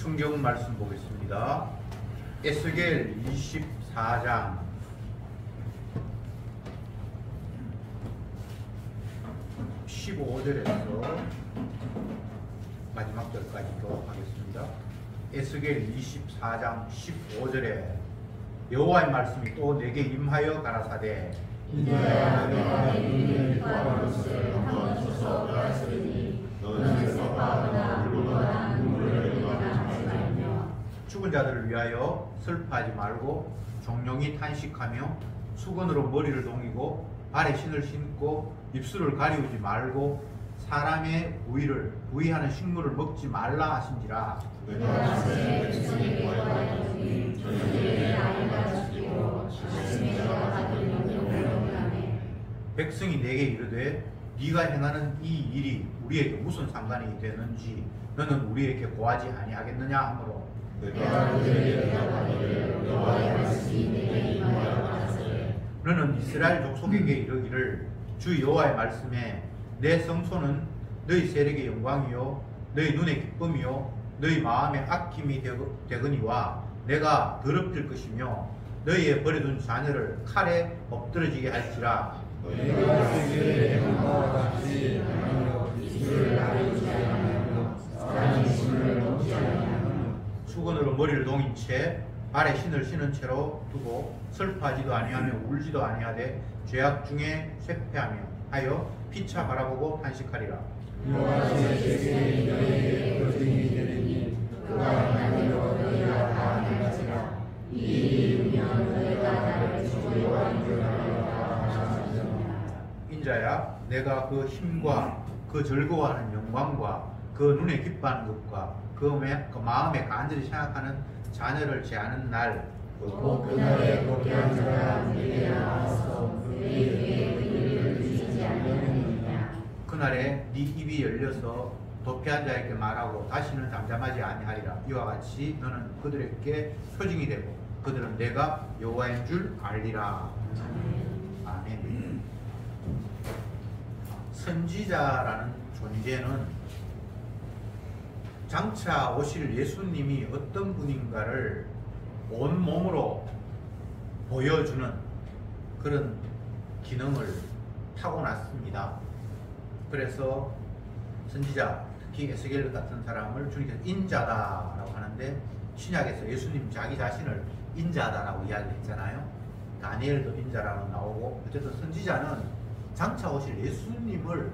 성경 말씀 보겠습니다. 에스겔 24장 15절에서 마지막 절까지도 하겠습니다. 에스겔 24장 15절에 여호와의 말씀이 또 내게 임하여 가라사대 이제야 내가 내 눈을 구하는 것을 한번 쳐서 빼앗으리니 너는 슬퍼하거나 울거나 눈물을 흘리거나 하지 말며 죽은 자들을 위하여 슬퍼하지 말고 종용이 탄식하며 수건으로 머리를 동이고 발에 신을 신고 입술을 가리우지 말고 사람의 부위하는 식물을 먹지 말라 하신지라. 내가 새 백성에게 구하였으니 저희에게 아이가 죽이고 아침에 내가 받으려는 영원하네. 백성이 내게 이르되 네가 행하는 이 일이 우리에게 무슨 상관이 되는지 너는 우리에게 고하지 아니하겠느냐 하므로 내가 그들에게 대답하기를 여호와의 말씀이 내게 임하여 가라사대 너는 이스라엘 족속에게 이르기를 주 여호와의 말씀에 내 성소는 너희 세력의 영광이요 너희 눈의 기쁨이요 너희 마음의 아낌이 되거니와 내가 더럽힐 것이며 너희의 버려둔 자녀를 칼에 엎드러지게 할지라. 너희가 세계의 행함과 같이 하며 입술을 가리우지 아니하며 사람의 신을 먹지 아니하며 수건으로 머리를 동인 채 발에 신을 신은 채로 두고 슬퍼하지도 아니하며 울지도 아니하되 죄악 중에 쇠폐하며 하여 피차 바라보고 탄식하리라. 여호와의 세계의 너희에게 거증이 되리니 그가 행한 대로 너희가 다 행하지라. 이 일이 이루면 너희가 나를 주 여호와인 줄 알리라 하시니라. 인자야 내가 그 힘과 그 즐거워하는 영광과 그 눈에 기뻐하는 것과 그 마음에 간절히 생각하는 자녀를 제하는 날 곧 그날에 도피한 자가 내게 나와서 너희에게 그 일을 주시지 않겠느냐. 그날에 네 입이 열려서 도피한 자에게 말하고 다시는 잠잠하지 아니하리라. 이와 같이 너는 그들에게 표징이 되고 그들은 내가 여호와인 줄 알리라. 아멘. 선지자라는 존재는 장차 오실 예수님이 어떤 분인가를 온몸으로 보여주는 그런 기능을 타고났습니다. 그래서 선지자, 특히 에스겔 같은 사람을 주님께서 인자다라고 하는데 신약에서 예수님 자기 자신을 인자다라고 이야기했잖아요. 다니엘도 인자라고 나오고 어쨌든 선지자는 장차 오실 예수님을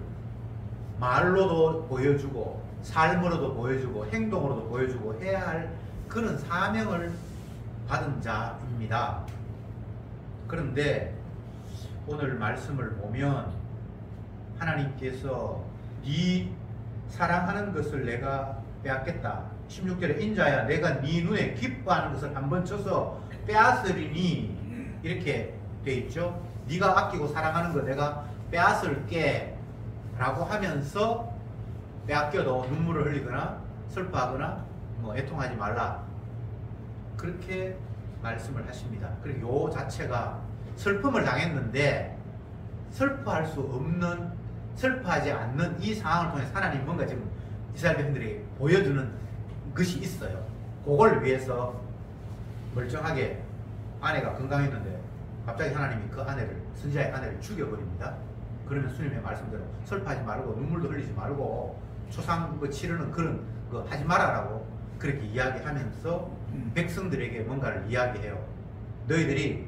말로도 보여주고 삶으로도 보여주고 행동으로도 보여주고 해야 할 그런 사명을 받은 자입니다. 그런데 오늘 말씀을 보면 하나님께서 네 사랑하는 것을 내가 빼앗겠다. 16절에 인자야 내가 네 눈에 기뻐하는 것을 한번 쳐서 빼앗으리니 이렇게 돼 있죠. 네가 아끼고 사랑하는 거 내가 빼앗을게 라고 하면서 빼앗겨도 눈물을 흘리거나 슬퍼하거나 애통하지 말라 그렇게 말씀을 하십니다. 그리고 요 자체가 슬픔을 당했는데 슬퍼할 수 없는 슬퍼하지 않는 이 상황을 통해 하나님 뭔가 지금 이스라엘 백성들에게 보여주는 것이 있어요. 그걸 위해서 멀쩡하게 아내가 건강했는데 갑자기 하나님이 그 아내를 선지자의 아내를 죽여버립니다. 그러면 주님의 말씀대로 슬퍼하지 말고 눈물도 흘리지 말고 초상 치르는 그런 거 하지 말아라고 그렇게 이야기하면서 백성들에게 뭔가를 이야기해요. 너희들이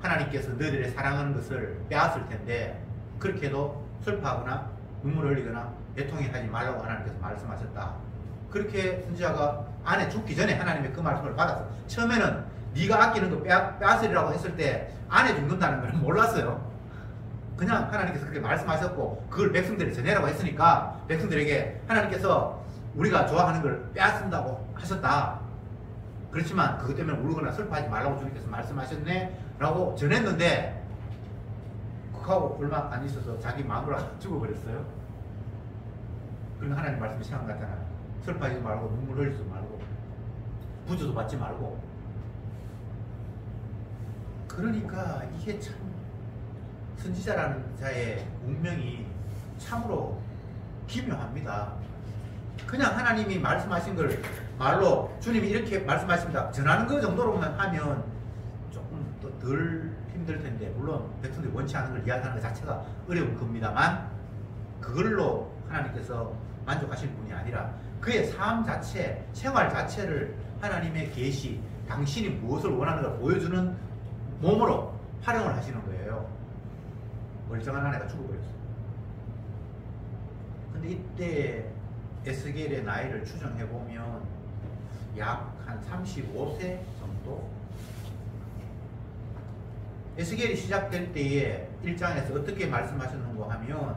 하나님께서 너희들의 사랑하는 것을 빼앗을 텐데 그렇게 해도 슬퍼하거나 눈물을 흘리거나 애통하지 말라고 하나님께서 말씀하셨다. 그렇게 선지자가 아내 죽기 전에 하나님의 그 말씀을 받았어. 처음에는 네가 아끼는 거 빼앗으리라고 했을 때 아내 죽는다는 걸 몰랐어요. 그냥 하나님께서 그렇게 말씀하셨고 그걸 백성들이 전해라고 했으니까 백성들에게 하나님께서 우리가 좋아하는 걸 빼앗는다고 하셨다. 그렇지만 그것 때문에 울거나 슬퍼하지 말라고 주님께서 말씀하셨네 라고 전했는데 그하고 얼마 안 있어서 자기 마누라가 죽어버렸어요. 그러면 하나님 말씀이 생각 같잖아요. 슬퍼하지 말고 눈물 흘리지 말고 부조도 받지 말고. 그러니까 이게 참 선지자라는 자의 운명이 참으로 기묘합니다. 그냥 하나님이 말씀하신 걸 말로 주님이 이렇게 말씀하십니다 전하는 거 정도로만 하면 조금 더 덜 힘들 텐데, 물론 백성들이 원치 않은 걸 이야기하는 것 자체가 어려운 겁니다만, 그걸로 하나님께서 만족하시는 분이 아니라 그의 삶 자체, 생활 자체를 하나님의 계시, 당신이 무엇을 원하는가 보여주는 몸으로 활용을 하시는 거예요. 멀쩡한 아내가 죽어버렸어요. 근데 이때 에스겔의 나이를 추정해보면 약 한 35세 정도? 에스겔이 시작될 때에 1장에서 어떻게 말씀하셨는가 하면,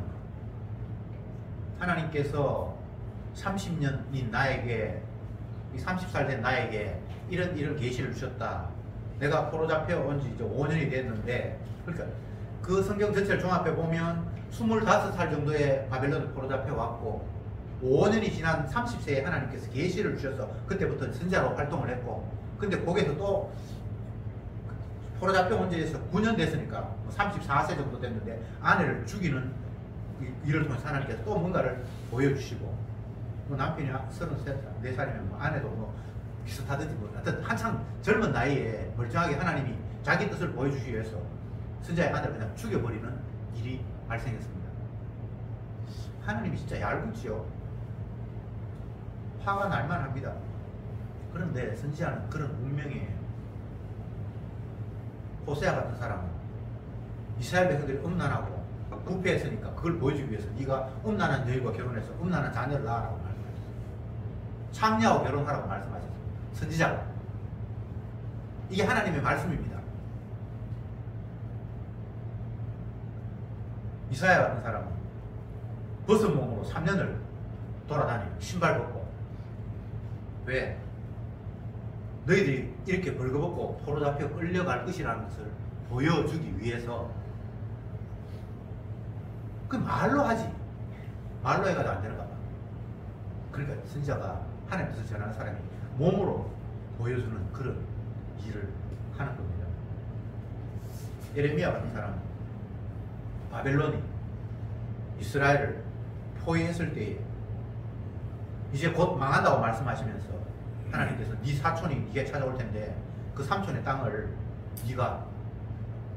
하나님께서 30년인 나에게, 30살 된 나에게 이런 계시를 주셨다. 내가 포로 잡혀온 지 이제 5년이 됐는데, 그러니까 그 성경 전체를 종합해 보면 25살 정도의 바벨론을 포로 잡혀왔고 5년이 지난 30세에 하나님께서 계시를 주셔서 그때부터 선지자로 활동을 했고, 근데 거기서 또 포로 잡혀온 지에서 9년 됐으니까 34세 정도 됐는데 아내를 죽이는 일을 통해서 하나님께서 또 뭔가를 보여주시고, 뭐 남편이 34살이면 뭐 아내도 뭐 비슷하든지, 뭐 하여튼 한창 젊은 나이에 멀쩡하게 하나님이 자기 뜻을 보여주시기 위해서 선지자의 아들을 그냥 죽여버리는 일이 발생했습니다. 하나님이 진짜 얄궂지요. 화가 날만 합니다. 그런데 선지자는 그런 운명이에요. 호세아 같은 사람은 이스라엘 백성들이 음란하고 부패했으니까 그걸 보여주기 위해서 네가 음란한 여인과 결혼해서 음란한 자녀를 낳으라고 말씀하셨어요. 창녀하고 결혼하라고 말씀하셨어요. 선지자가. 이게 하나님의 말씀입니다. 이사야 같은 사람은 벗은 몸으로 3년을 돌아다니고 신발 벗고, 왜? 너희들이 이렇게 벌거벗고 포로 잡혀 끌려갈 것이라는 것을 보여주기 위해서. 그 말로 하지, 말로 해가지고 안 되는가 봐. 그러니까 선지자가 하나님 뜻을 전하는 사람이 몸으로 보여주는 그런 일을 하는 겁니다. 예레미야 같은 사람은 바벨론이 이스라엘을 포위했을 때에 이제 곧 망한다고 말씀하시면서 하나님께서 네 사촌이 네게 찾아올 텐데 그 삼촌의 땅을 네가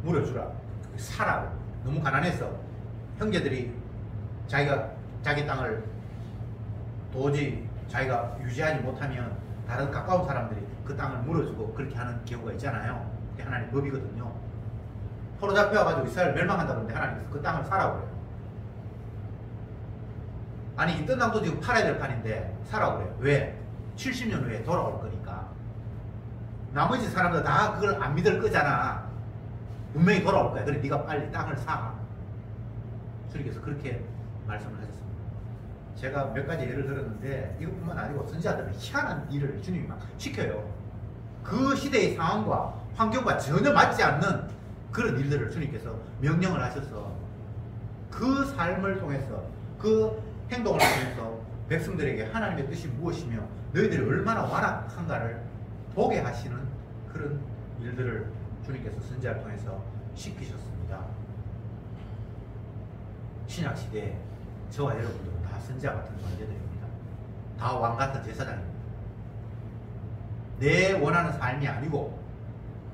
물어주라, 사라고. 너무 가난해서 형제들이 자기 땅을 도저히 자기가 유지하지 못하면 다른 가까운 사람들이 그 땅을 물어주고 그렇게 하는 경우가 있잖아요. 그게 하나님의 법이거든요. 포로 잡혀가지고 이스라엘 멸망한다 그러는데 하나님께서 그 땅을 사라고 그래요. 아니 이 땅도 지금 팔아야 될 판인데 사라고 그래요. 왜? 70년 후에 돌아올 거니까. 나머지 사람들 다 그걸 안 믿을 거잖아. 분명히 돌아올 거야. 그래 네가 빨리 땅을 사. 주님께서 그렇게 말씀을 하셨습니다. 제가 몇 가지 예를 들었는데 이것뿐만 아니고 선지자들은 희한한 일을 주님이 막 시켜요. 그 시대의 상황과 환경과 전혀 맞지 않는 그런 일들을 주님께서 명령을 하셔서 그 삶을 통해서, 그 행동을 통해서 백성들에게 하나님의 뜻이 무엇이며 너희들이 얼마나 완악한가를 보게 하시는 그런 일들을 주님께서 선지자를 통해서 시키셨습니다. 신약시대에 저와 여러분들은 다 선지자 같은 존재들입니다. 다 왕 같은 제사장입니다. 내 원하는 삶이 아니고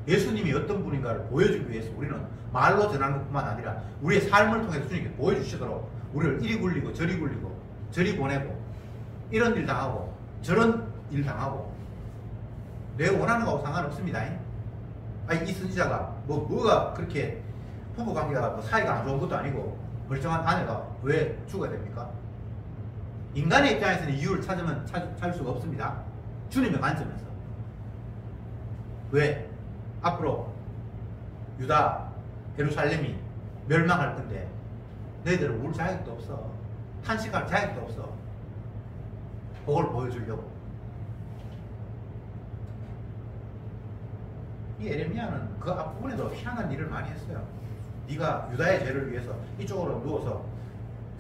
예수님이 어떤 분인가를 보여주기 위해서 우리는 말로 전하는 것뿐만 아니라 우리의 삶을 통해서 주님께 보여주시도록 우리를 이리 굴리고 저리 굴리고 저리 보내고 이런 일 당하고 저런 일 당하고 내 원하는 거하고 상관없습니다. 아니 이 선지자가 뭐가 그렇게 부부관계가 뭐 사이가 안 좋은 것도 아니고 멀쩡한 아내가 왜 죽어야 됩니까? 인간의 입장에서는 이유를 찾을 수가 없습니다. 주님의 관점에서. 왜? 앞으로 유다, 예루살렘이 멸망할 건데 너희들은 울 자격도 없어. 탄식할 자격도 없어. 그걸 보여주려고. 이 예레미야는 그 앞부분에도 희한한 일을 많이 했어요. 네가 유다의 죄를 위해서 이쪽으로 누워서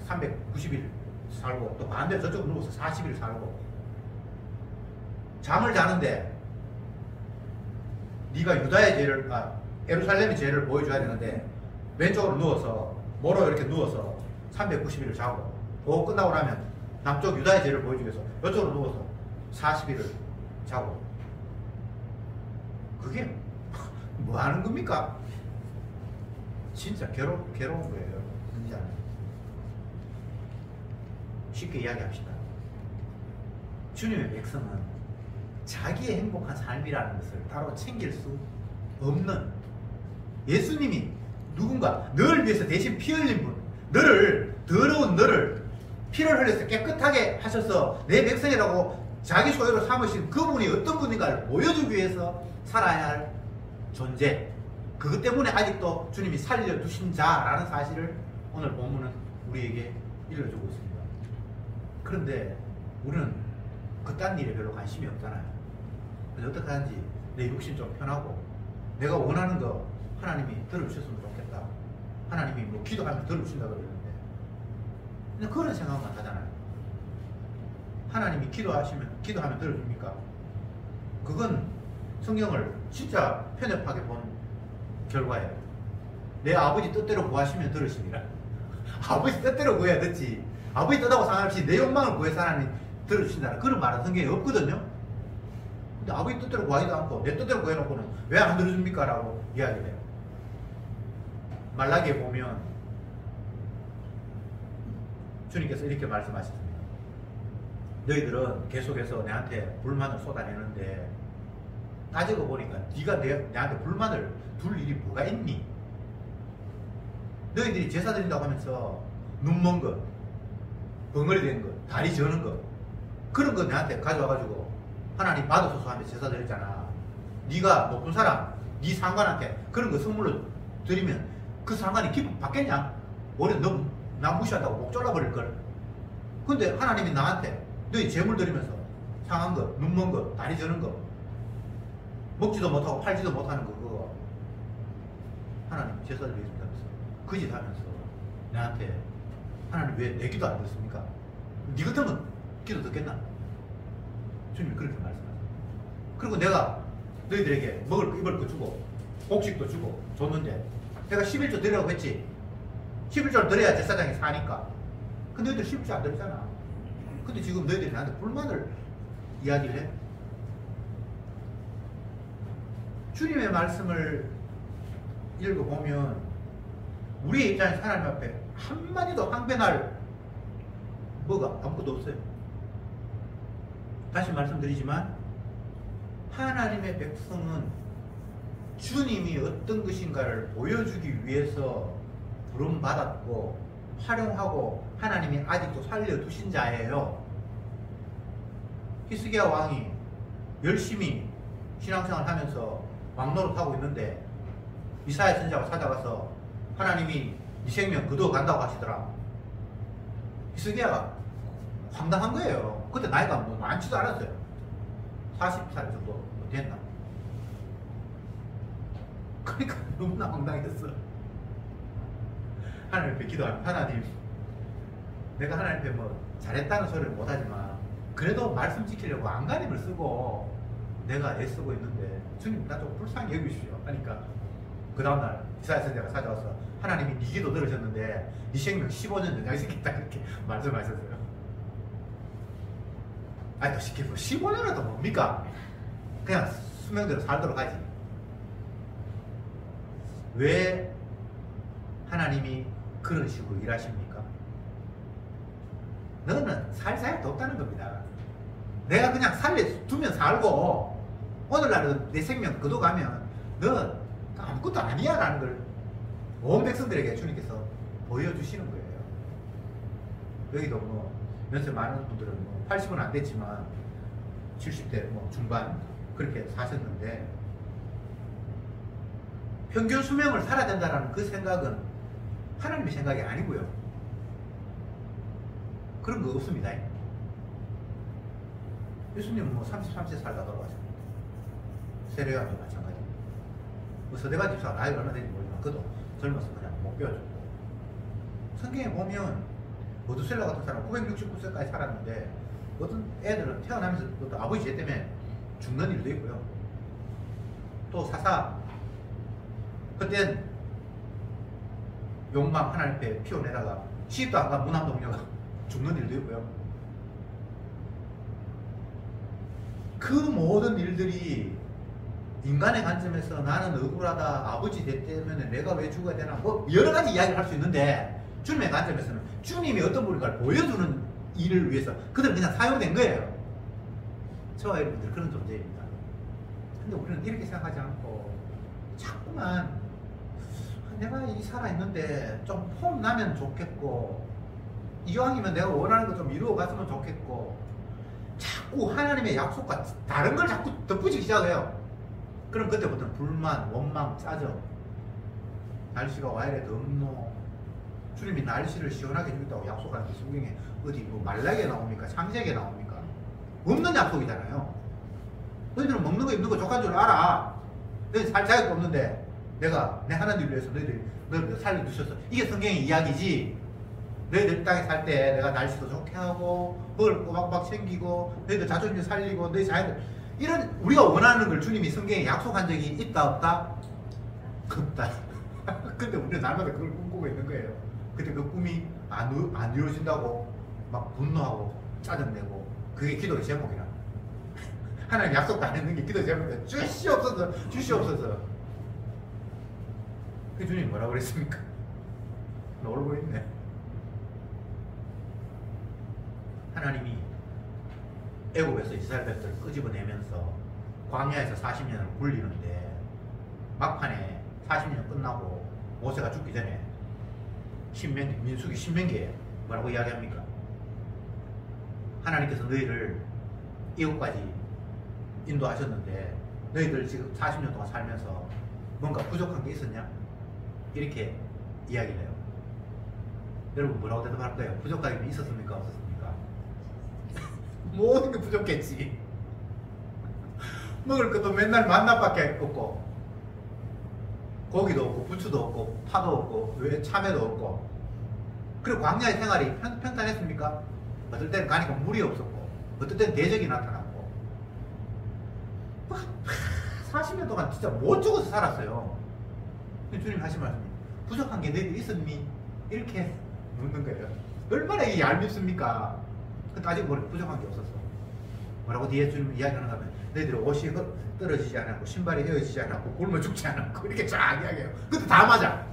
390일 살고 또 반대로 저쪽으로 누워서 40일 살고 잠을 자는데 네가 유다의 죄를, 예루살렘의 죄를 보여줘야 되는데 왼쪽으로 누워서 모로 이렇게 누워서 390일을 자고 그거 끝나고 나면 남쪽 유다의 죄를 보여주기 위해서 이쪽으로 누워서 40일을 자고. 그게 뭐 하는 겁니까? 진짜 괴로운 거예요. 진짜. 쉽게 이야기합시다. 주님의 백성은 자기의 행복한 삶이라는 것을 따로 챙길 수 없는, 예수님이 누군가 너를 위해서 대신 피 흘린 분, 더러운 너를 피를 흘려서 깨끗하게 하셔서 내 백성이라고 자기 소유로 삼으신 그분이 어떤 분인가를 보여주기 위해서 살아야 할 존재, 그것 때문에 아직도 주님이 살려두신 자라는 사실을 오늘 본문은 우리에게 일러주고 있습니다. 그런데 우리는 그딴 일에 별로 관심이 없잖아요. 그래서 어떻게 하는지 내 육신 좀 편하고 내가 원하는 거 하나님이 들어주셨으면 좋겠다. 하나님이 뭐 기도하면 들어주신다고 그러는데 근데 그런 생각만 하잖아요. 하나님이 기도하면 들어줍니까? 그건 성경을 진짜 편협하게 본 결과예요. 내 아버지 뜻대로 구하시면 들으시니라. 아버지 뜻대로 구해야 듣지. 아버지 뜻하고 상관없이 내 욕망을 구해서 하나님 들어주신다는 그런 말은 성경에 없거든요. 근데 아버지 뜻대로 구하지도 않고 내 뜻대로 구해놓고는 왜 안 들어줍니까? 라고 이야기를 해요. 말라기에 보면 주님께서 이렇게 말씀하셨습니다. 너희들은 계속해서 내한테 불만을 쏟아내는데 따지고 보니까 네가 내한테 불만을 둘 일이 뭐가 있니? 너희들이 제사 드린다고 하면서 눈먼 것, 벙어리 된 것, 다리 저는 것, 그런 거 내한테 가져와가지고 하나님 받으소서 하면서 제사 드렸잖아. 네가 높은 사람, 네 상관한테 그런 거 선물로 드리면 그 상관이 기분 받겠냐? 오히려 나 무시한다고 목 잘라버릴걸. 근데 하나님이 나한테 너희 재물 드리면서 상한 거, 눈먼 거, 다리 저는 거, 먹지도 못하고 팔지도 못하는 거, 그거 하나님 제사 드리겠다면서 그 짓 하면서 나한테 하나님 왜 내 기도 안 듣습니까? 네 같으면 기도 듣겠나? 주님이 그렇게 말씀하세요. 그리고 내가 너희들에게 먹을 거 입을 거 주고 곡식도 주고 줬는데 내가 11조 드리라고 했지. 11조를 드려야 제사장이 사니까. 근데 너희들 11조 안 드리잖아. 근데 지금 너희들이 나한테 불만을 이야기를 해? 주님의 말씀을 읽어보면 우리의 입장에서 하나님 앞에 한마디도 항변할 뭐가 아무것도 없어요. 다시 말씀드리지만 하나님의 백성은 주님이 어떤 것인가를 보여주기 위해서 부름받았고 활용하고 하나님이 아직도 살려두신 자예요. 히스기야 왕이 열심히 신앙생활 하면서 왕노릇하고 있는데 이사야 선지자가 찾아가서 하나님이 네 생명 거두어 간다고 하시더라. 히스기야가 황당한 거예요. 그때 나이가 뭐 많지도 않았어요. 40살 정도 됐나. 그러니까 너무나 황당했어. 하나님 앞에 기도하면 하나님, 내가 하나님 앞에 뭐 잘했다는 소리를 못하지만 그래도 말씀 지키려고 안간힘을 쓰고 내가 애쓰고 있는데 주님 나 좀 불쌍히 여기십시오 하니까 그 다음날 이사야 선지자가 찾아와서 하나님이 네 기도 들으셨는데 네 생명 15년 연장시켰다 그렇게 말씀하셨어요. 아니 너 시키고 15년이라도 뭡니까? 그냥 수명대로 살도록 하지. 왜 하나님이 그런 식으로 일하십니까? 너는 살살도 없다는 겁니다. 내가 그냥 살려두면 살고 오늘날은 내 생명 거둬가면 넌 아무것도 아니야 라는 걸 온 백성들에게 주님께서 보여주시는 거예요. 여기도 뭐 연세 많은 분들은 뭐 80은 안 됐지만 70대 뭐 중반 그렇게 사셨는데 평균 수명을 살아야 된다는 그 생각은 하나님의 생각이 아니고요. 그런 거 없습니다. 예수님은 뭐 33세 살다 돌아가셨습니다. 세례요한도 마찬가지. 뭐 서대가 집사가 나이가 얼마 되는지 모르지만 그도 젊어서 그냥 못 배워줬고. 성경에 보면 머두셀라 같은 사람 969세까지 살았는데 어떤 애들은 태어나면서 또 아버지 죄 때문에 죽는 일도 있고요. 또 사사 그땐 욕망 하나님 앞에 피워내다가 시집도 안 간 무남동녀가 죽는 일도 있고요. 그 모든 일들이 인간의 관점에서 나는 억울하다, 아버지 대 때문에 내가 왜 죽어야 되나, 뭐 여러 가지 이야기를 할 수 있는데, 주님의 관점에서는 주님이 어떤 분인가를 보여주는 일을 위해서 그들은 그냥 사용된 거예요. 저와 여러분들 그런 존재입니다. 근데 우리는 이렇게 생각하지 않고 자꾸만 내가 이 살아있는데 좀 폼 나면 좋겠고, 이왕이면 내가 원하는 거 좀 이루어갔으면 좋겠고, 자꾸 하나님의 약속과 다른 걸 자꾸 덧붙이기 시작해요. 그럼 그때부터는 불만, 원망, 짜증, 날씨가 와 이래 덥노, 주님이 날씨를 시원하게 해주겠다고 약속하는 게 성경에 어디 뭐 말라기에 나옵니까? 창세기에 나옵니까? 없는 약속이잖아요. 너희들은 먹는 거 입는 거 족한 줄 알아. 너희들 살 자격도 없는데 내가 내 하나님을 위해서 너희들 살려주셨어. 이게 성경의 이야기지. 너희들 땅에 살 때 내가 날씨도 좋게 하고 먹을 거 꼬박꼬박 챙기고 너희들 자존심 살리고 너희 자녀들, 이런 우리가 원하는 걸 주님이 성경에 약속한 적이 있다 없다? 없다. 근데 우리는 날마다 그걸 꿈꾸고 있는 거예요. 근데 그 꿈이 안 이루어진다고 막 분노하고 짜증내고, 그게 기도의 제목이라. 하나님 약속도 안 했는 게 기도의 제목이라. 주시옵소서. 그 주님 뭐라고 그랬습니까? 놀고 있네. 하나님이 애굽에서 이스라엘 백성을 끄집어내면서 광야에서 40년을 굴리는데, 막판에 40년 끝나고 모세가 죽기 전에 민수기 신명기에 뭐라고 이야기합니까? 하나님께서 너희를 이곳까지 인도하셨는데 너희들 지금 40년 동안 살면서 뭔가 부족한 게 있었냐? 이렇게 이야기를 해요. 여러분 뭐라고 대답할 거예요? 부족한 게 있었습니까? 없었습니까? 모든 게 부족했지. 먹을 것도 맨날 만나밖에 없고, 고기도 없고 부추도 없고 파도 없고 참외도 없고. 그리고 광야의 생활이 평탄했습니까? 어떨 때는 가니까 물이 없었고, 어떨 때는 대적이 나타났고, 40년 동안 진짜 못 죽어서 살았어요. 주님 하신 말씀이 부족한 게 너희들 있었니? 이렇게 묻는 거예요. 얼마나 이게 얄밉습니까? 따지고 보니까 부족한 게 없었어. 뭐라고 뒤에 주님 이야기하는가 하면, 너희들 옷이 떨어지지 않았고 신발이 헤어지지 않았고 굶어 죽지 않았고, 이렇게 쫙 이야기해요. 그것도 다 맞아.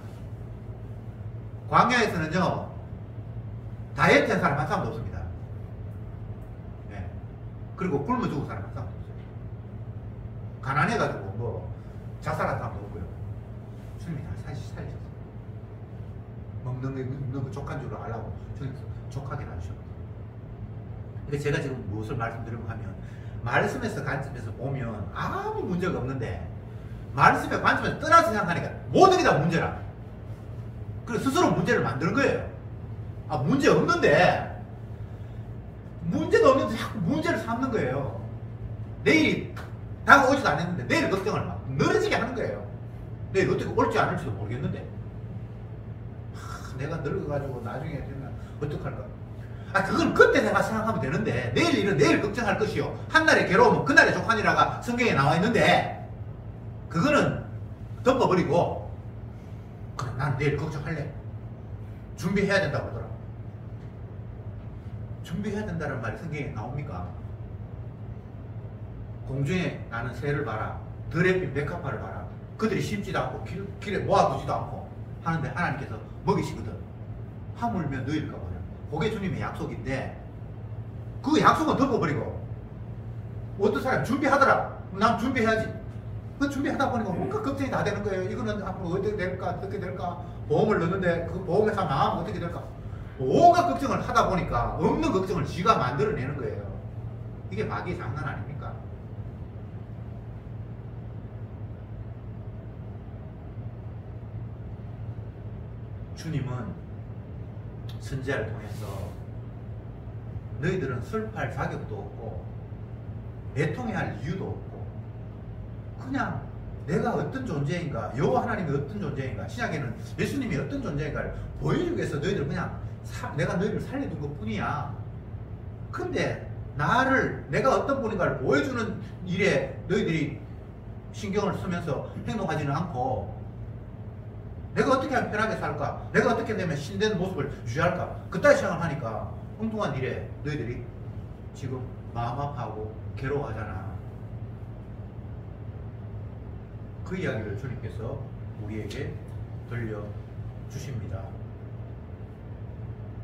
광야에서는요 다이어트 한 사람 한 사람도 없습니다. 네. 그리고 굶어 죽은 사람 한 사람도 없어요. 가난해가지고 뭐 자살한 사람도 없고요. 주님이 다 살리셨어요. 먹는 거 입는 거 족한 줄 알라고 주님께서 족하게 놔주셨거든요. 근데 제가 지금 무엇을 말씀드리려고 하면, 말씀에서 관점에서 보면 아무 문제가 없는데 말씀의 관점에서 떠나서 생각하니까 모든 게 다 문제라. 그래서 스스로 문제를 만드는 거예요. 아, 문제 없는데, 문제도 없는데 자꾸 문제를 삼는 거예요. 내일이 다가오지도 않았는데 내일 걱정을 막 늘어지게 하는 거예요. 내일 어떻게 올지 안 올지도 모르겠는데, 내가 늙어가지고 나중에 되면 어떡할까? 아, 그건 그때 내가 생각하면 되는데, 내일 일은 내일 걱정할 것이요, 한날의 괴로움은 그날의 족하니라가 성경에 나와 있는데, 그거는 덮어버리고, 그래, 난 내일 걱정할래. 준비해야 된다고 하더라. 준비해야 된다는 말이 성경에 나옵니까? 공중에 나는 새를 봐라, 들에 핀 백합화를 봐라. 그들이 심지도 않고 길에 모아두지도 않고 하는데 하나님께서 먹이시거든. 하물며 너희일까 보냐. 그게 주님의 약속인데, 그 약속은 덮어버리고 어떤 사람이 준비하더라. 난 준비해야지. 그 준비하다 보니까 뭔가 걱정이 다 되는 거예요. 이거는 앞으로 어떻게 될까? 보험을 넣는데 그 보험회사 망하면 어떻게 될까? 온갖 걱정을 하다 보니까 없는 걱정을 지가 만들어내는 거예요. 이게 마귀의 장난 아닙니까? 주님은 선지자를 통해서 너희들은 슬퍼할 자격도 없고 애통해할 이유도 없고, 그냥 내가 어떤 존재인가, 여호와 하나님이 어떤 존재인가, 신약에는 예수님이 어떤 존재인가를 보여주기 위해서 너희들 그냥 내가 너희를 살려둔 것 뿐이야. 근데 내가 어떤 분인가를 보여주는 일에 너희들이 신경을 쓰면서 행동하지는 않고, 내가 어떻게 하면 편하게 살까, 내가 어떻게 되면 신된 모습을 유지할까, 그따위 생각을 하니까 엉뚱한 일에 너희들이 지금 마음 아파하고 괴로워하잖아. 그 이야기를 주님께서 우리에게 들려주십니다.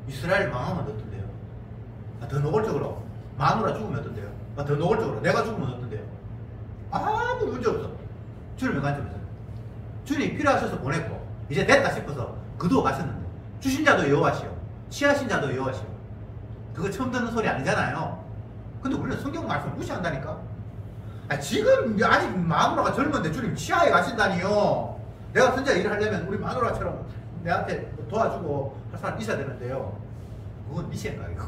이스라엘 망하면 어떤데요? 더 노골적으로 마누라 죽으면 어떤데요? 더 노골적으로 내가 죽으면 어떤데요? 아무 문제 없어. 주님의 관점에서는 주님이 필요하셔서 보냈고 이제 됐다 싶어서 그도 가셨는데 주신 자도 여호와시오 취하신 자도 여호와시오. 그거 처음 듣는 소리 아니잖아요. 근데 우리는 성경 말씀 무시한다니까. 지금 아직 마누라가 젊은데 주님 취하에 가신다니요. 내가 진짜 일을 하려면 우리 마누라처럼 내한테 도와주고 할 사람 있어야 되는데요. 그건 네 생각이고.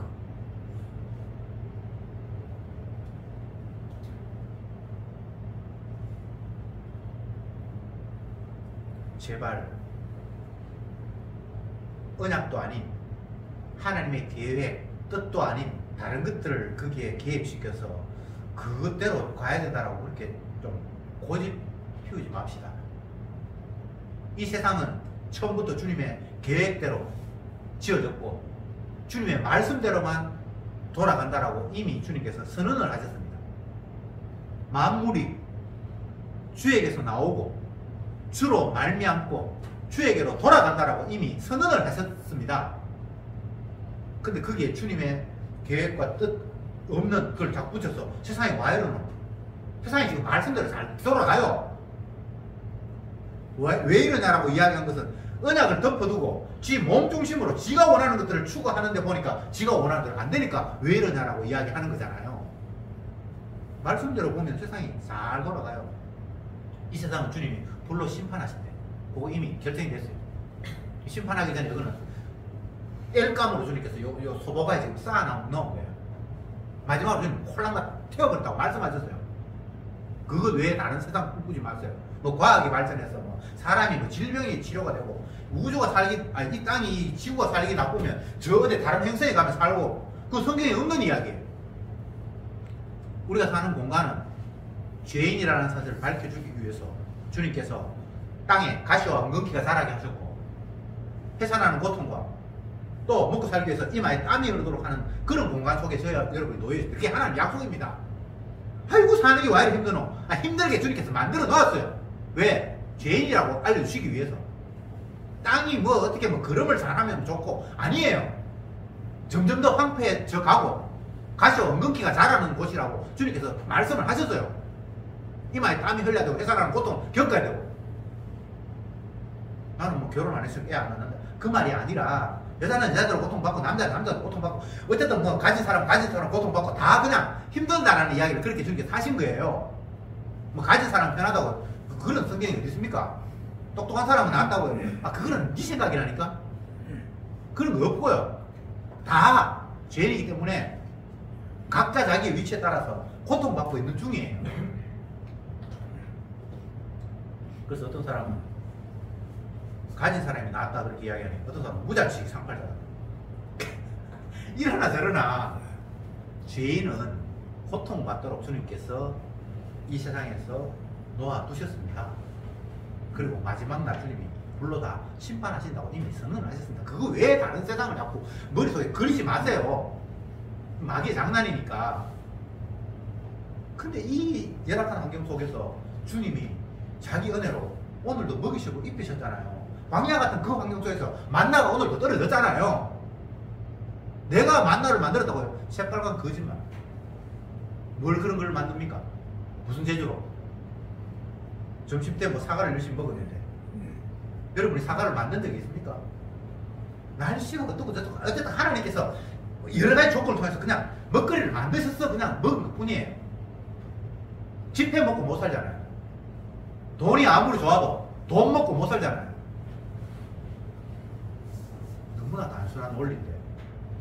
제발 언약도 아닌 하나님의 계획, 뜻도 아닌 다른 것들을 거기에 개입시켜서 그것대로 가야 된다라고 그렇게 좀 고집 피우지 맙시다. 이 세상은 처음부터 주님의 계획대로 지어졌고 주님의 말씀대로만 돌아간다라고 이미 주님께서 선언을 하셨습니다. 만물이 주에게서 나오고 주로 말미암고 주에게로 돌아간다라고 이미 선언을 하셨습니다. 근데 거기에 주님의 계획과 뜻 없는 그걸 자꾸 붙여서 세상에 와이러는 세상이 지금 말씀대로 잘 돌아가요. 왜 이러냐라고 이야기한 것은 언약을 덮어두고 지 몸 중심으로 지가 원하는 것들을 추구하는데 보니까 지가 원하는 대로 안 되니까 왜 이러냐라고 이야기하는 거잖아요. 말씀대로 보면 세상이 잘 돌아가요. 이 세상은 주님이 불로 심판하신대. 그거 이미 결정이 됐어요. 심판하기 전에 이거는 엘감으로 주님께서 요 소보가에 지금 쌓아 넣은 거예요. 마지막으로 주님 콜랑가 태워버렸다고 말씀하셨어요. 그것 외에 다른 세상 꿈꾸지 마세요. 뭐 과학이 발전해서 뭐 사람이 뭐 질병이 치료가 되고 우주가 살기 아니 이 땅이 지구가 살기 나쁘면 저 어디 다른 행성에 가면 살고 그 성경에 없는 이야기예요. 우리가 사는 공간은 죄인이라는 사실을 밝혀주기 위해서 주님께서 땅에 가시와 엉겅퀴가 자라게 하셨고 해산하는 고통과 또 먹고 살기 위해서 이마에 땀이 흐르도록 하는 그런 공간 속에 저희와 여러분이 놓여있어요. 그게 하나님 약속입니다. 아이고 사는 게 왜 이렇게 힘드노? 힘들게 주님께서 만들어 놓았어요. 왜? 죄인이라고 알려주시기 위해서. 땅이 뭐 어떻게 뭐 걸음을 잘하면 좋고 아니에요. 점점 더 황폐해져 가고 가시와 엉겅퀴가 자라는 곳이라고 주님께서 말씀을 하셨어요. 이마에 땀이 흘려야 되고 해산하는 고통 겪어야 되고. 나는 뭐 결혼 안 했으면 애 안 낳는다. 그 말이 아니라 여자는 여자대로 고통받고 남자는 남자대로 고통받고 어쨌든 뭐 가진 사람 고통받고 다 그냥 힘들다라는 이야기를 그렇게 주님께서 하신 거예요. 뭐 가진 사람 편하다고 그런 성경이 어디 있습니까? 똑똑한 사람은 낫다고요. 그거는 네 생각이라니까. 그런 거 없고요. 다 죄인이기 때문에 각자 자기의 위치에 따라서 고통받고 있는 중이에요. 그래서 어떤 사람은 가진 사람이 낫다 그렇게 이야기하니 어떤 사람은 무자취 상팔자다. 이러나 저러나 죄인은 고통받도록 주님께서 이 세상에서 놓아두셨습니다. 그리고 마지막 날 주님이 불로 다 심판하신다고 이미 선언을 하셨습니다. 그거 외에 다른 세상을 자꾸 머릿속에 그리지 마세요. 마귀의 장난이니까. 근데 이 열악한 환경 속에서 주님이 자기 은혜로 오늘도 먹이시고 입히셨잖아요. 광야 같은 그 환경 속에서 만나가 오늘도 떨어졌잖아요. 내가 만나를 만들었다고요. 새빨간 거짓말. 뭘 그런 걸 만듭니까? 무슨 재주로? 점심 때 뭐 사과를 열심히 먹었는데 여러분이 사과를 만든 적이 있습니까? 날씨가 어떻고 저떻고 어쨌든 하나님께서 여러 가지 조건을 통해서 그냥 먹거리를 만드셨어. 그냥 먹은 것 뿐이에요. 집회 먹고 못 살잖아요. 돈이 아무리 좋아도 돈 먹고 못 살잖아요. 너무나 단순한 원리인데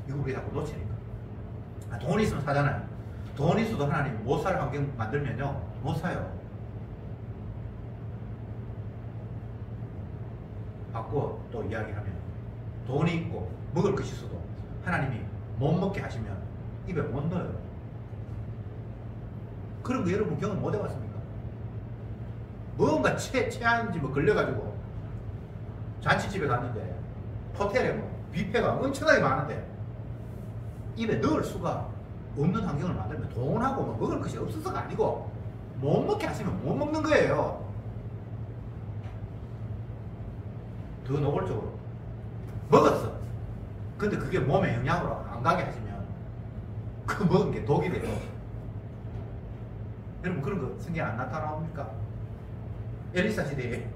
이거 우리 자꾸 놓치니까. 돈이 있으면 사잖아요. 돈이 있어도 하나님 못 살 환경 만들면요 못 사요. 바꿔 또 이야기하면 돈이 있고 먹을 것이 있어도 하나님이 못 먹게 하시면 입에 못 넣어요. 그런 거 여러분 경험 못 해봤습니까? 뭔가 체한지 뭐 걸려가지고 잔치집에 갔는데 호텔에 뭐 뷔페가 엄청나게 많은데 입에 넣을 수가 없는 환경을 만들면 돈하고 뭐 먹을 것이 없어서가 아니고 못 먹게 하시면 못 먹는 거예요. 더 노골적으로 먹었어. 근데 그게 몸에 영향으로 안 가게 하시면 그 먹은 게 독이 돼요. 여러분 그런 거 성경 안 나타나옵니까? 엘리사 시대에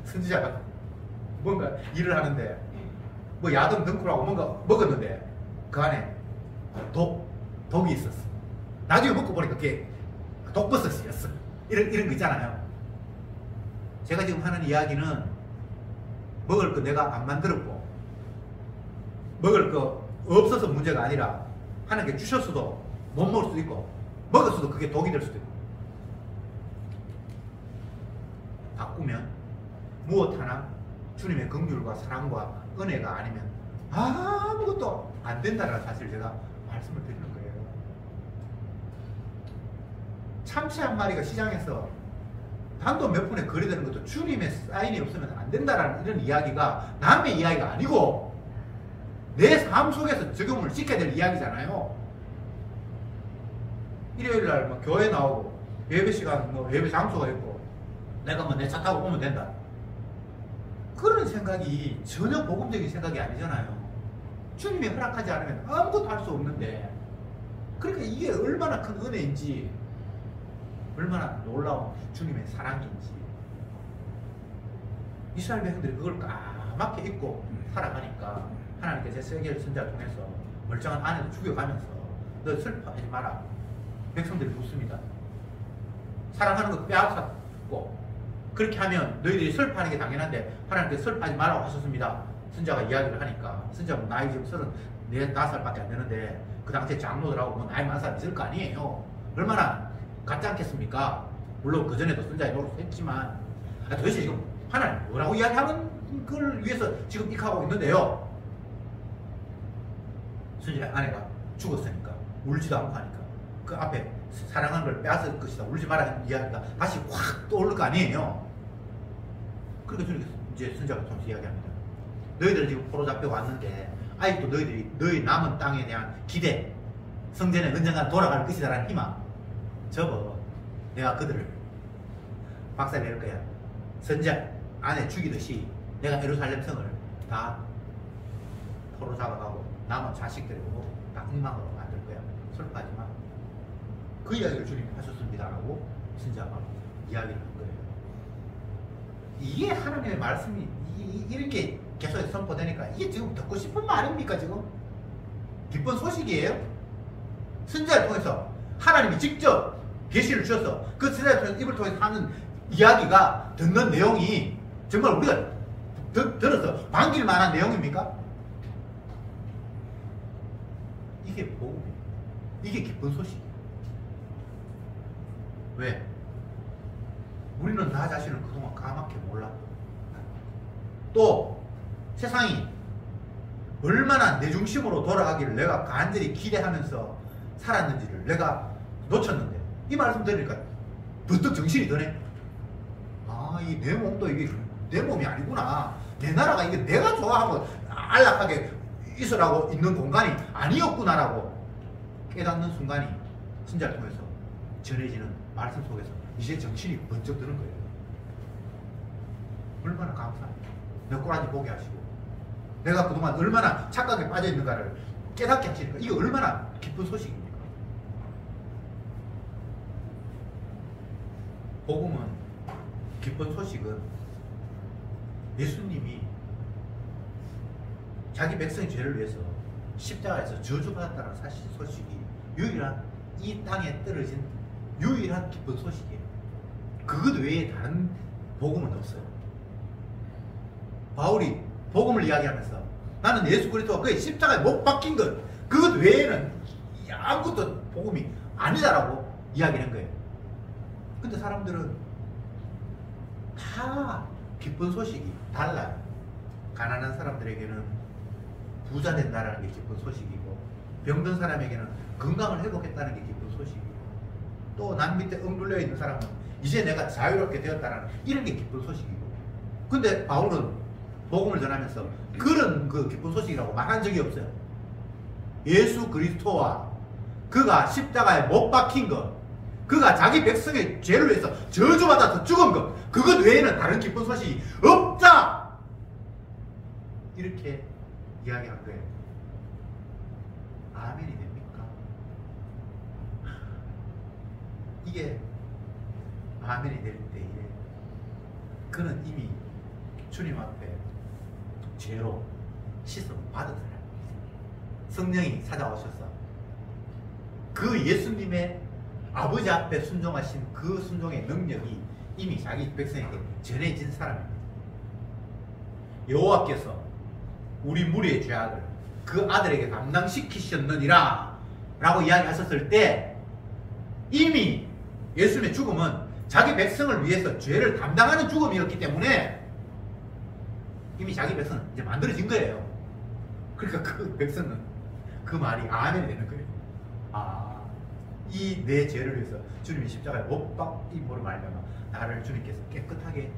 선지자가 뭔가 일을 하는데 뭐 야동 덩쿨하고 뭔가 먹었는데 그 안에 독이 있었어. 나중에 먹고 보니까 그게 독버섯이었어. 이런 거 있잖아요. 제가 지금 하는 이야기는 먹을 거 내가 안 만들었고 먹을 거 없어서 문제가 아니라 하나님께 주셨어도 못 먹을 수도 있고 먹었어도 그게 독이 될 수도 있고 바꾸면 무엇 하나 주님의 긍휼과 사랑과 은혜가 아니면 아무것도 안 된다는 사실을 제가 말씀을 드리는 거예요. 참치 한 마리가 시장에서 단돈 몇 푼에 거래되는 것도 주님의 사인이 없으면 안 된다라는 이런 이야기가 남의 이야기가 아니고 내 삶 속에서 적용을 시켜야 될 이야기잖아요. 일요일날 뭐 교회 나오고 예배 시간 뭐 예배 장소가 있고 내가 뭐 내 차 타고 오면 된다. 그런 생각이 전혀 복음적인 생각이 아니잖아요. 주님이 허락하지 않으면 아무것도 할 수 없는데 그러니까 이게 얼마나 큰 은혜인지 얼마나 놀라운 주님의 사랑인지 이스라엘 백성들이 그걸 까맣게 잊고 살아가니까 하나님께서 세계를 선지자를 통해서 멀쩡한 아내도 죽여가면서 너 슬퍼하지 마라. 백성들이 묻습니다. 사랑하는 거 빼앗았고 그렇게 하면 너희들이 슬퍼하는 게 당연한데 하나님께서 슬퍼하지 말라고 하셨습니다. 선지자가 이야기를 하니까 선지자가 나이 지금 34살밖에 안 되는데 그 당시에 장로들하고 뭐 나이 많은 사람 있을 거 아니에요. 얼마나 같지 않겠습니까? 물론 그전에도 선지자의 노릇을 했지만 도대체 지금 하나님 뭐라고 이야기하는 걸 위해서 지금 익하고 있는데요. 선지자 아내가 죽었으니까 울지도 않고 하니까 그 앞에 사랑하는 걸 빼앗을 것이다 울지 말라는 이야기가 다시 확 떠오를 거 아니에요. 그러니까 주님께서 이제 선지자가 통해서 이야기합니다. 너희들은 지금 포로 잡혀 왔는데 아직도 너희들이 너희 남은 땅에 대한 기대 성전에 언젠가 돌아갈 것이다 라는 희망 접어. 내가 그들을 박살낼 거야. 선지자 아내 죽이듯이 내가 예루살렘 성을 다 포로 잡아가고 남은 자식들이고 다 엉망으로 만들 거야. 슬퍼하지 마. 그 이야기를 주님이 하셨습니다라고 선지자가 이야기를 한 거예요. 이게 하나님의 말씀이 이렇게 계속 선포되니까 이게 지금 듣고 싶은 말입니까? 지금 기쁜 소식이에요. 선지자를 통해서 하나님이 직접 계시를 주셔서 그 선지자를 통해서 입을 통해서 하는 이야기가 듣는 내용이 정말 우리가 들어서 반길 만한 내용입니까? 이게 복음이에요. 이게 기쁜 소식이에요. 왜? 우리는 나 자신을 그동안 까맣게 몰랐고 또 세상이 얼마나 내 중심으로 돌아가기를 내가 간절히 기대하면서 살았는지를 내가 놓쳤는데 이 말씀 들으니까 번뜩 정신이 드네. 아, 이 내 몸도 이게 내 몸이 아니구나. 내 나라가 이게 내가 좋아하고 안락하게 있으라고 있는 공간이 아니었구나라고 깨닫는 순간이 선지자를 통해서 전해지는 말씀 속에서 이제 정신이 번쩍 드는 거예요. 얼마나 감사합니다. 내 꼬라지 보게 하시고 내가 그동안 얼마나 착각에 빠져 있는가를 깨닫게 하시니까 이게 얼마나 기쁜 소식입니까? 복음은 기쁜 소식은 예수님이 자기 백성의 죄를 위해서 십자가에서 저주받았다는 사실 소식이 유일한 이 땅에 떨어진 유일한 기쁜 소식이에요. 그것 외에 다른 복음은 없어요. 바울이 복음을 이야기하면서 나는 예수 그리스도가 그의 십자가에 못 박힌 것 그것 외에는 아무것도 복음이 아니다라고 이야기한 거예요. 근데 사람들은 다 기쁜 소식이 달라요. 가난한 사람들에게는 부자 된다는 게 기쁜 소식이고 병든 사람에게는 건강을 회복했다는 게 기쁜 소식이고 또 난 밑에 엉눌려 있는 사람은 이제 내가 자유롭게 되었다는 이런 게 기쁜 소식이고 근데 바울은 복음을 전하면서 그런 그 기쁜 소식이라고 말한 적이 없어요. 예수 그리스도와 그가 십자가에 못 박힌 것 그가 자기 백성의 죄를 위해서 저주받아서 죽은 것 그것 외에는 다른 기쁜 소식이 없다 이렇게 이야기한 거예요. 아멘이 됩니까? 이게 아멘이 될 때에 그는 이미 주님 앞에 죄로 씻음 받은 사람입니다. 성령이 찾아오셔서 그 예수님의 아버지 앞에 순종하신 그 순종의 능력이 이미 자기 백성에게 전해진 사람입니다. 여호와께서 우리 무리의 죄악을 그 아들에게 감당시키셨느니라 라고 이야기하셨을 때 이미 예수님의 죽음은 자기 백성을 위해서 죄를 담당하는 죽음이었기 때문에 이미 자기 백성은 이제 만들어진 거예요. 그러니까 그 백성은 그 말이 아멘이 되는 거예요. 아, 이 내 죄를 위해서 주님이 십자가에 못 박임으로 말미암아 나를 주님께서 깨끗하게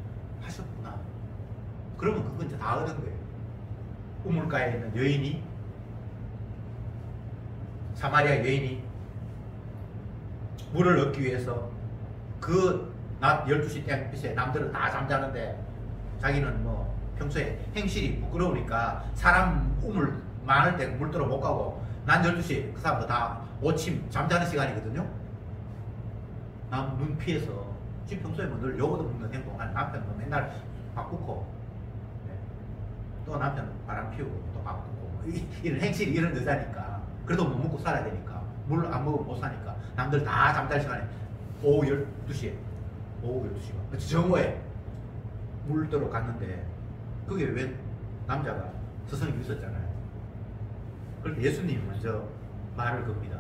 하셨구나. 그러면 그건 이제 다 얻은 거예요. 우물가에 있는 여인이, 사마리아 여인이 물을 얻기 위해서 그 낮 12시 땡빛에 남들은 다 잠자는데 자기는 뭐 평소에 행실이 부끄러우니까 사람 우물 많을 때 물들어 못 가고 난 12시 그 사람도 다 오침 잠자는 시간이거든요. 남 눈 피해서 지금 평소에 뭐 늘 요거도 먹는 행동, 남편 뭐 맨날 바꾸고 네. 또 남편 바람 피우고 또 바꾸고 이런 행실이 이런 여자니까 그래도 못 먹고 살아야 되니까 물 안 먹으면 못 사니까 남들 다 잠잘 시간에 오후 12시에 오후 12시가 정오에 물 들어 갔는데 그게 왜 남자가 스승이 있었잖아요. 그럴 때 예수님이 먼저 말을 겁니다.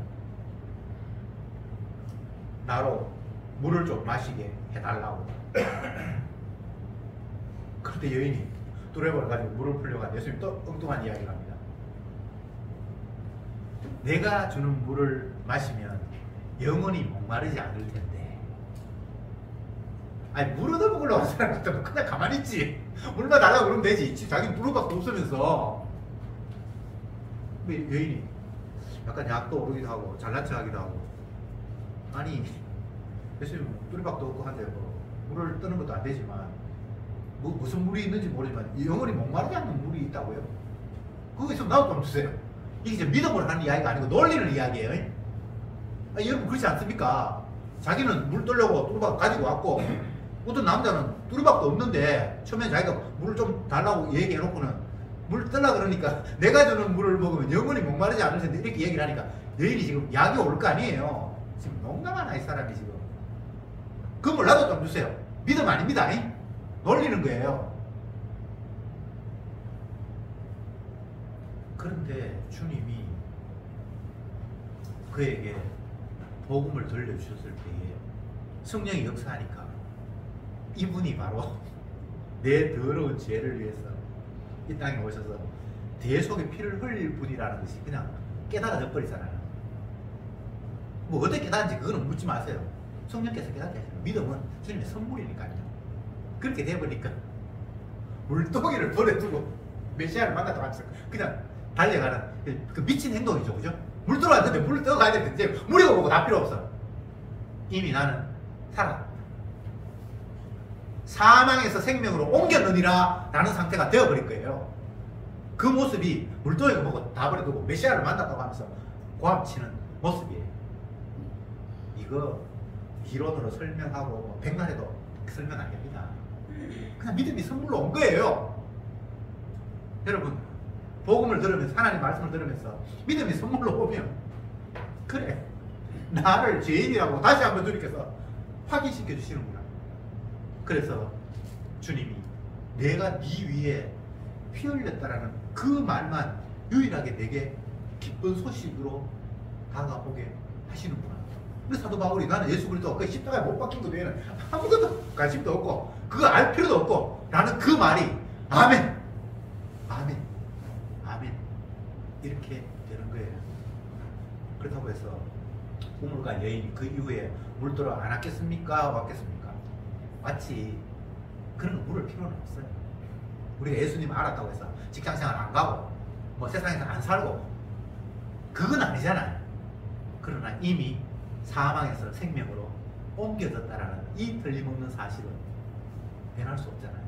나로 물을 좀 마시게 해달라고. 그때 여인이 뚜레버를 가지고 물을 풀려가 예수님이 또 엉뚱한 이야기를 합니다. 내가 주는 물을 마시면 영원히 목마르지 않을 텐데. 아니 물 얻어 먹으려고 하는 사람 같으면 그냥 가만히 있지. 물만 달라고 그러면 되지. 자기는 물밖에 없으면서. 여인이 약간 약도 오르기도 하고 잘난 척 하기도 하고. 아니 예수님 뚜리박도 없고 한데 뭐 물을 뜨는 것도 안 되지만 무슨 물이 있는지 모르지만 영원히 목마르지 않는 물이 있다고요? 그거 있으면 나도 좀 주세요. 이게 이제 믿음으로 하는 이야기가 아니고 논리를 이야기해요. 아니, 여러분 그렇지 않습니까? 자기는 물 뜨려고 뚜리박 가지고 왔고 어떤 남자는 뚜리박도 없는데 처음에 자기가 물을 좀 달라고 얘기해놓고는 물 뜨려 그러니까 내가 주는 물을 먹으면 영원히 목마르지 않을 텐데 이렇게 얘기를 하니까 여인이 지금 약이 올 거 아니에요. 지금 농담하나 이 사람이 지금. 그 물 나도 좀 주세요. 믿음 아닙니다. 놀리는 거예요. 그런데 주님이 그에게 복음을 들려주셨을 때에 성령이 역사하니까 이분이 바로 내 더러운 죄를 위해서 이 땅에 오셔서 대속의 피를 흘릴 분이라는 것이 그냥 깨달아져 버리잖아요. 뭐 어떻게 깨달은지 그거는 묻지 마세요. 성령께서 깨닫게 하시는 믿음은 주님의 선물이니까요. 그렇게 돼버리니까 물동이를 버려두고 메시아를 만나도 않죠. 그냥 달려가는 그 미친 행동이죠. 그죠? 물 들어왔는데 물 떠가야 되는데 이제 물이고 뭐고 다 필요 없어. 이미 나는 살아. 사망에서 생명으로 옮겼느니라 라는 상태가 되어버릴 거예요. 그 모습이 물동이고 뭐고 다 버려두고 메시아를 만났다고 하면서 고함치는 모습이에요. 이거 이론으로 설명하고 뭐 백날해도 설명 안 됩니다. 그냥 믿음이 선물로 온 거예요. 여러분 복음을 들으면서 하나님 말씀을 들으면서 믿음이 선물로 오면 그래 나를 죄인이라고 다시 한번 주님께서 확인시켜 주시는구나. 그래서 주님이 내가 네 위에 피 흘렸다라는 그 말만 유일하게 내게 기쁜 소식으로 다가오게 하시는구나. 근데 사도 바울이 나는 예수 그리스도 그 십자가에 못 박힌 것 외에는 아무것도 관심도 없고 그거 알 필요도 없고 라는 그 말이 아멘 아멘 아멘 이렇게 되는 거예요. 그렇다고 해서 우물가 여인이 그 이후에 물들어 안 왔겠습니까? 왔겠습니까? 왔지. 그런 거 물을 필요는 없어요. 우리가 예수님 알았다고 해서 직장생활 안 가고 뭐 세상에서 안 살고 그건 아니잖아요. 그러나 이미 사망에서 생명으로 옮겨졌다라는 이 틀림없는 사실은 변할 수 없잖아요.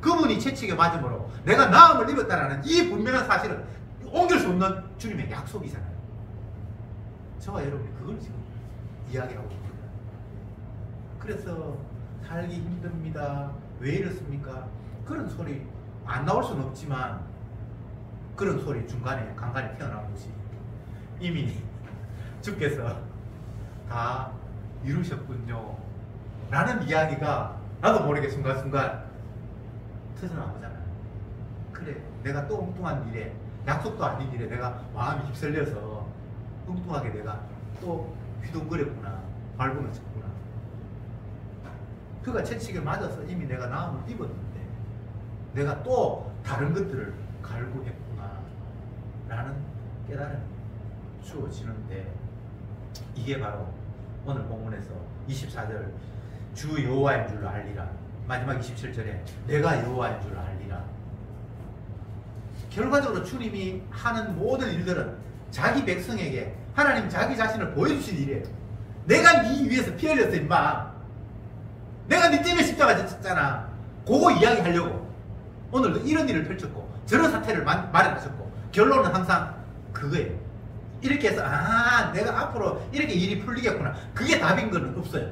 그분이 채찍에 맞음으로 내가 나음을 입었다라는 이 분명한 사실은 옮길 수 없는 주님의 약속이잖아요. 저와 여러분이 그걸 지금 이야기하고 있습니다. 그래서 살기 힘듭니다. 왜 이렇습니까? 그런 소리 안 나올 수는 없지만 그런 소리 중간에 간간히 튀어나온 것이 이미 주께서 다 이루셨군요 라는 이야기가 나도 모르게 순간순간 터져나오잖아요. 그래, 내가 또 엉뚱한 일에, 약속도 아닌 일에 내가 마음이 휩쓸려서 엉뚱하게 내가 또 휘둥그렸구나, 발군을 쳤구나. 그가 채찍에 맞아서 이미 내가 나음을 입었는데 내가 또 다른 것들을 갈구했구나 라는 깨달음이 주어지는데, 이게 바로 오늘 본문에서 24절 주 여호와인 줄 알리라, 마지막 27절에 내가 여호와인 줄 알리라. 결과적으로 주님이 하는 모든 일들은 자기 백성에게 하나님 자기 자신을 보여주신 일이에요. 내가 네 위해서 피 흘렸어 임마. 내가 네 때문에 십자가 졌잖아. 그거 이야기하려고 오늘도 이런 일을 펼쳤고 저런 사태를 마련하셨고, 결론은 항상 그거예요. 이렇게 해서 내가 앞으로 이렇게 일이 풀리겠구나, 그게 답인 건 없어요.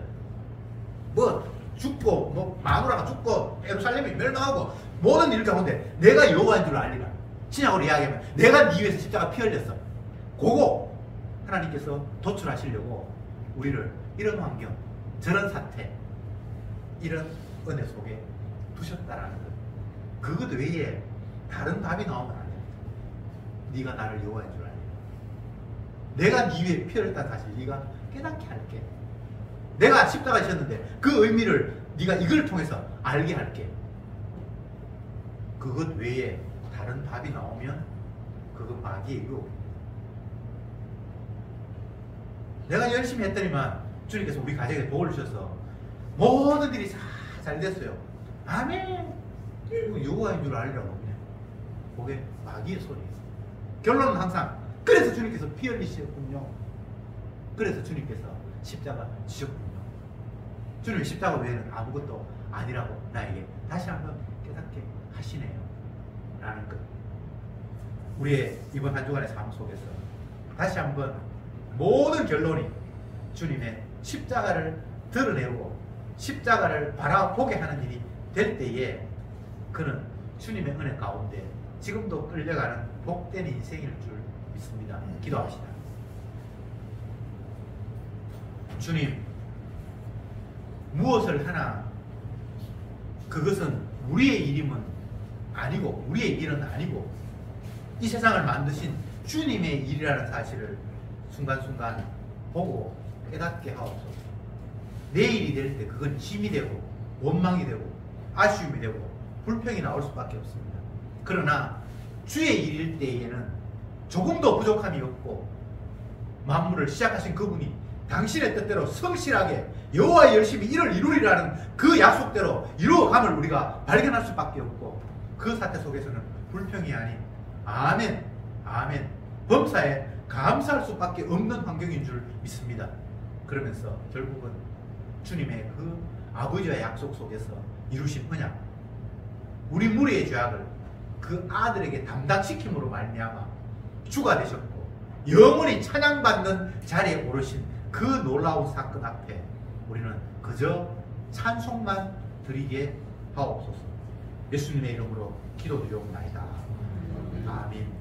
뭐 죽고 뭐 마누라가 죽고 예루살렘이 멸망하고 모든 일 가운데 내가 여호와인 줄 알리라. 신약으로 이야기하면 내가 네 위해서 십자가 피 흘렸어. 그거 하나님께서 도출하시려고 우리를 이런 환경, 저런 사태, 이런 은혜 속에 두셨다라는 것. 그것 외에 다른 답이 나오면 안 돼. 네가 나를 여호와인 줄 알리라. 내가 네 위에 피 흘렸다는 사실 네가 깨닫게 할게. 내가 십자가 지었는데 그 의미를 네가 이걸 통해서 알게 할게. 그것 외에 다른 답이 나오면 그거 마귀의 유혹. 내가 열심히 했더니만 주님께서 우리 가정에 도움을 주셔서 모든 일이 잘 됐어요. 아멘. 여호와인 줄 알리라고 그냥. 그게 마귀의 소리예요. 결론은 항상 그래서 주님께서 피 흘리셨군요. 그래서 주님께서 십자가 지셨군요. 주님의 십자가 외에는 아무것도 아니라고 나에게 다시 한번 깨닫게 하시네요 라는 것. 우리의 이번 한 주간의 삶 속에서 다시 한번 모든 결론이 주님의 십자가를 드러내고 십자가를 바라보게 하는 일이 될 때에 그는 주님의 은혜 가운데 지금도 끌려가는 복된 인생일 줄 믿습니다. 기도합시다. 주님, 무엇을 하나 그것은 우리의 일임은 아니고 우리의 일은 아니고 이 세상을 만드신 주님의 일이라는 사실을 순간순간 보고 깨닫게 하옵소서. 내 일이 될 때 그건 힘이 되고 원망이 되고 아쉬움이 되고 불평이 나올 수밖에 없습니다. 그러나 주의 일일 때에는 조금도 부족함이 없고 만물을 시작하신 그분이 당신의 뜻대로 성실하게 여호와의 열심히 일을 이루리라는 그 약속대로 이루어감을 우리가 발견할 수밖에 없고, 그 사태 속에서는 불평이 아닌 아멘, 아멘, 범사에 감사할 수밖에 없는 환경인 줄 믿습니다. 그러면서 결국은 주님의 그 아버지의 약속 속에서 이루신 언약, 우리 무리의 죄악을 그 아들에게 담당시킴으로 말미암아 주가 되셨고 영원히 찬양받는 자리에 오르신 그 놀라운 사건 앞에 우리는 그저 찬송만 드리게 하옵소서. 예수님의 이름으로 기도드리옵나이다. 아멘.